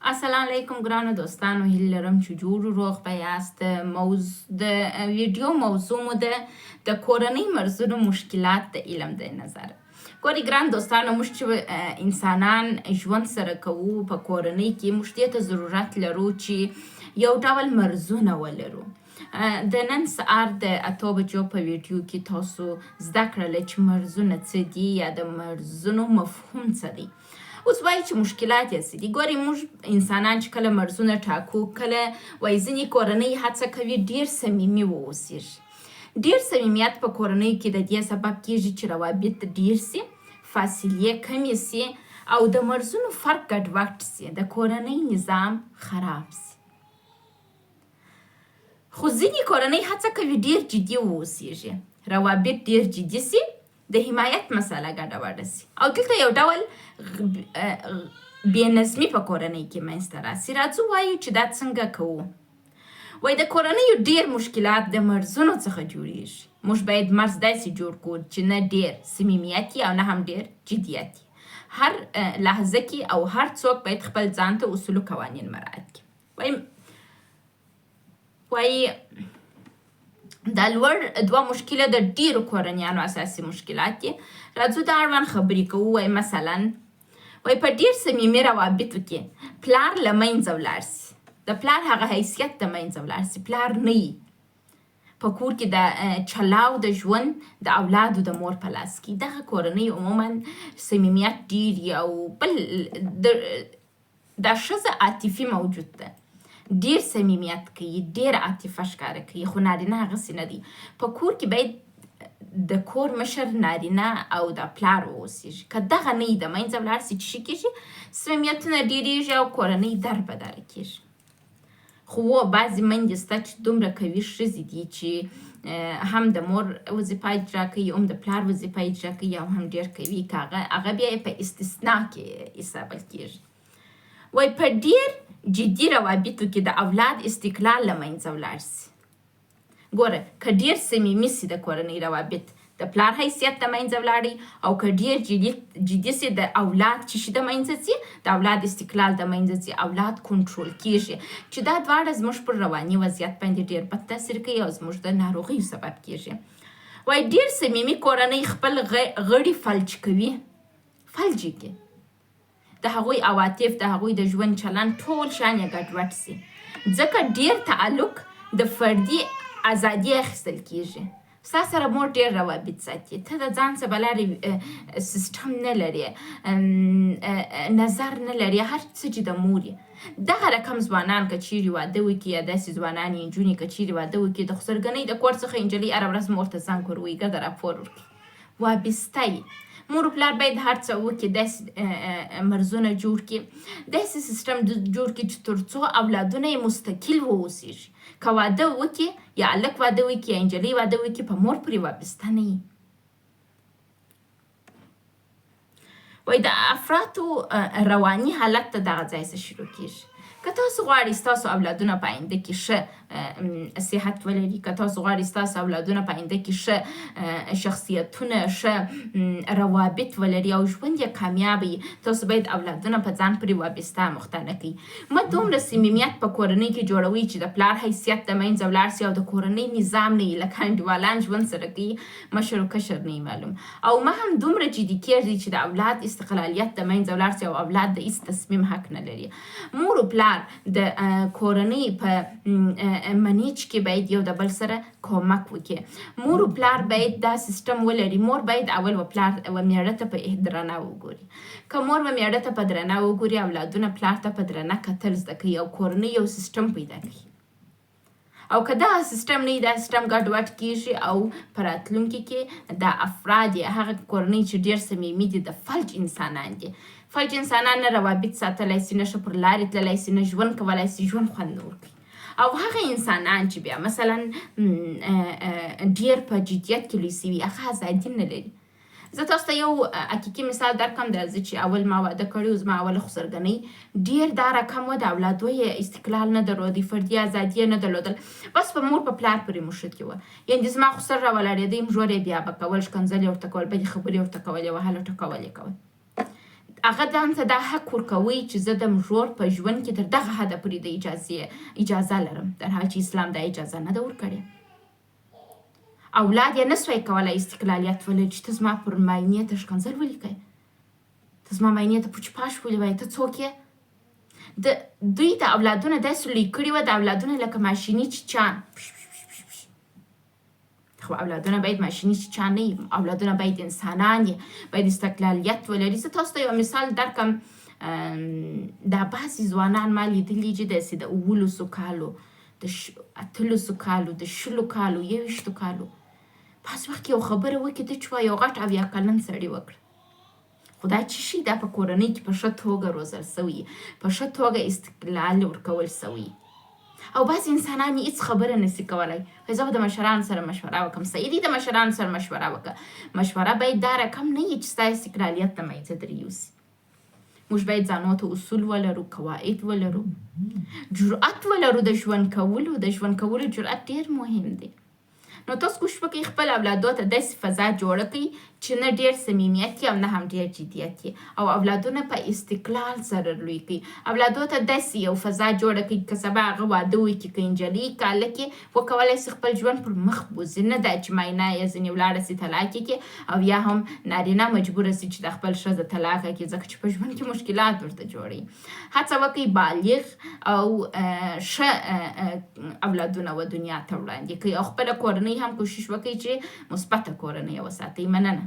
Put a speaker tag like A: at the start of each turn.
A: السلام علیکم ګرانو دوستانو، هیله لرم چې جوړ روغ به یاست. د ویډیو موضوع مو د کورنۍ مرزونو مشکلات د علم د نظره. ګوري ګران دوستانو، موږ چې انسانان ژوند سره کوو په کورنۍ کې، موږ دې ته ضرورت لرو چې یو ډول مرزونه ولرو. د نن سهار د 8 بجو په ویډیو کې تاسو زده کړل چې مرزونه څه دي یا د مرزونو مفهوم څه دی. اوس وایي چې مشکلات یې څه دي. ګوري موږ انسانان چې کله مرزونه ټاکو، کله وایي ځینې کورنۍ هڅه کوي ډېر صمیمي واوسېږي. ډېر صمیمیت په کورنۍ کې د دې سبب کېږي چې روابط ډېر سي، فاصلې کمې سي او د مرزونو فرق ګډوډ سي، د کورنۍ نظام خراب سي. خو ځینې کورنۍ هڅه کوي ډېر جدي واوسېږي، روابط ډېر جدي سي، د حمایت مسله ګډوډه سي او دلته یو ډول بېنظمي په کورنۍ کې منځته راسي. راځو وایو چې دا څنګه کوو. وایي د کورنیو ډېر مشکلات د مرزونو څخه جوړیږي. موږ باید مرز داسې جوړ کړو چې نه ډېر صمیمیت او نه هم ډېر جدیت. هر لحظه کې او هر څوک باید خپل ځان ته اصول و قوانین مراعات کړي. وایي دا لوړ دوه مشکله د ډېرو کورنیانو اساسي مشکلات دي. راځو د اړوند خبرې کوو. وایي مثلا وایي په ډېر صمیمي روابطو کې پلار له منځه ولاړ سي، د پلار هغه حیثیت د منځه ولاړ سي، پلار نه وي په کور کې، د چلاو د ژوند د اولادو د مور په لاس کې. دغه کورنۍ عموما صمیمیت ډېر او بل دا ښځه عاطفي موجود ده، ډېر صمیمیت کوي، ډېر عاطفه ښکاره کوي، خو نارینه هغسې نه دی. په کور کې باید د کور مشر نارینه او د پلار واوسېږي. که دغه نه وي د منځه ولاړ سي، څه شي کېږي؟ صمیمیتونه ډېرېږي او کورنۍ دربدره کېږي. خو بعضې میندې شته چې دومره قوي ښځې دي چې هم د مور وظیفه اجرا کوي، هم د پلار وظیفه اجرا کوي او هم ډېر قوي، که هغه بیا یې په استثنا کې حسابل کېږي. وایي په ډېر جدي روابطو کې د اولاد استقلال له منځه ولاړ سي. ګوره، که ډېر صمیمي سي د کورنۍ روابط، د پلار حیثیت د منځه ولاړی، او که ډېر جدي سي د اولاد چې شي د منځه ځي، د اولاد استقلال د منځه ځي، اولاد کنټرول کېږي، چې دا دواړه زموږ پر رواني وضعیت باندې ډېر بد تاثیر کوي او زموږ د ناروغیو سبب کېږي. وایي ډېر صمیمي کورنۍ خپل غړي فلج کوي، فلج یې کوي، د هغوی عواطف، د هغوی د ژوند چلند ټول شان یې ګډوډ سي، ځکه ډېر تعلق د فردي ازادي اخیستل کېږي. ستا سره مور ډېر روابط ساتي، ته د ځان څه بلارې سیسټم نه لرې، نظر نه لرې، هر څه چې د مور یې. دغه رقم ځوانان که چیرې واده وکړي، یا داسې ځوانان نجونې که چیرې واده وکړي، د خسرګنۍ د کور څخه نجلۍ هره ورځ مور ته زنګ ور ووهي، ګرده راپور ورکړي، وابسته یي. مور و پلار باید هر څه وکړي، داسې مرزونه جوړ کړي، داسې سیسټم جوړ کړي چې تر څو اولادونه یې مستقل واوسېږي. که واده وکړي، یا هلک واده وکړي، یا نجلۍ واده وکړي، په مور پورې وابسته نه وي. وایي د افرادو رواني حالت ته دغه ځای څه شروع کېږي. که تاسو غواړئ ستاسو اولادونه په آینده کې ښه صحت ولري، که تاسو غواړئ ستاسو اولادونه په آینده کې ښه شخصیتونه، ښه روابط ولري او ژوند یې کامیاب وي، تاسو باید اولادونه په ځان پورې وابسته مخته نه کړئ. مه دومره صمیمیت په کورنۍ کې جوړوئ چې د پلار حیثیت د منځه ولاړ سي او د کورنۍ نظام نه وي، لکه انډیوالان ژوند سره کوي، مشر و کشر نه معلوم. او مه هم دومره جدي کېږئ چې د اولاد استقلالیت د منځه ولاړ سي او اولاد د هېڅ تصمیم حق نه لري. مور و پلار د کورنۍ په منیج کې باید یو د بل سره کومک وکړي. مور و پلار باید دا سیسټم ولري. مور باید اول و پلار و میړه ته په درنه وګوري. که مور و میړه ته په درنه وګوري، اولادونه پلار ته په درنه کتل زده کوي او کورنۍ یو سیسټم پیدا کوي. او که دا سیسټم نه وي، دا سیسټم ګډوډ کېږي او په راتلونکي کې دا افراد هغه کورنۍ چې ډېر صمیمي دي د فلج انسانان دي. فلج انسانان نه روابط ساتلی سي، نه ښه پر لارې تللی سي، نه ژوند کولی سي، ژوند خوند نه ورکوي. او هغه انسانان چې بیا مثلا ډېر په جدیت کې لوی سوي، هغه ازادي نه لري. زه تاسو ته یو حقیقي مثال درکړم. د زه چې اول ما واده کړی و، زما اوله خسرګنۍ ډېر دا رقم و، د اولادو یې استقلال نه درلودی، فردي ازادي یې نه درلودل، بس په مور په پلار پورې موښتې وه. یعنې زما خسر راولاړېدی، مژور یې بیا به کول، ښکنځل یې ورته کول، بدې خبرې ورته کولې، وهل ټکول یې کول. هغه ځان ته دا حق ورکوئ چې زه د ورور په ژوند کې تر دغه حده پورې د اجازه لرم، در حال چې اسلام دا اجازه نه ده ورکړې. اولاد یې نه سوی کولی استقلالیت ولري چې ته زما پر معاینې ته ښکنځل ولیکئ، ته زما معاینې ته پوچ پاش ولیوایې، ته څوک یې؟ دوی د اولادونه داسې لوی کړي وه، د اولادونه لکه ماشیني چیچان. خو اولادونه باید ماشیني چیچان نه وي، اولادونه باید انسانان وي، باید استقلالیت ولري. زه تاسو ته یو مثال درکړم. دا بعضې ځوانان ما لیدلي چې داسې د 19 کالو، د 18 کالو، د 20 کالو، 21 کالو بعض وخت یو خبره وکړي ته چې وایي یو غټ 70 کلن سړي وکړه. خو دا چې شي دا په کورنۍ کې په ښه توګه روزل سوي، په ښه توګه استقلال ورکول سوي. او بعضې انسانان هېڅ خبره نسي کولی. زه به د مشرانو سره مشوره وکړم. صحیح دي د مشرانو سره مشوره وکړه. مشوره باید دا رقم نه وي چې ستا استقلالیت ته منځه در یوسي. موږ باید ځانو ته اصول ولرو، قواعد ولرو، جرأت ولرو د ژوند کولو. د ژوند کولو جرأت ډېر مهم دی. نو تاسو کوشش وکړئ خپل اولادو ته داسې فضا جوړه کړئ چې نه ډېر صمیمیت وي او نه هم ډېر جدیت وي، او اولادونه په استقلال سره لوی کړئ. اولادو ته داسې یو فضا جوړه کړئ که سبا هغه واده وکړي، که نجلۍ که هلک یې، وکولی شي خپل ژوند پر مخ بوځي. نه دا چې ماینه یې ځینې ولاړه سي طلاق یې کړي، او یا هم نارینه مجبوره سي چې د خپل ښځه طلاق کړي، ځکه چې په ژوند کې مشکلات ورته جوړوي. هڅه وکړئ بالغ او ښه اولادونه و دنیا ته وړاندې کړئ، او خپله کورنۍ هم کوشش وکړئ چې مثبته کورنۍ وساتئ. مننه.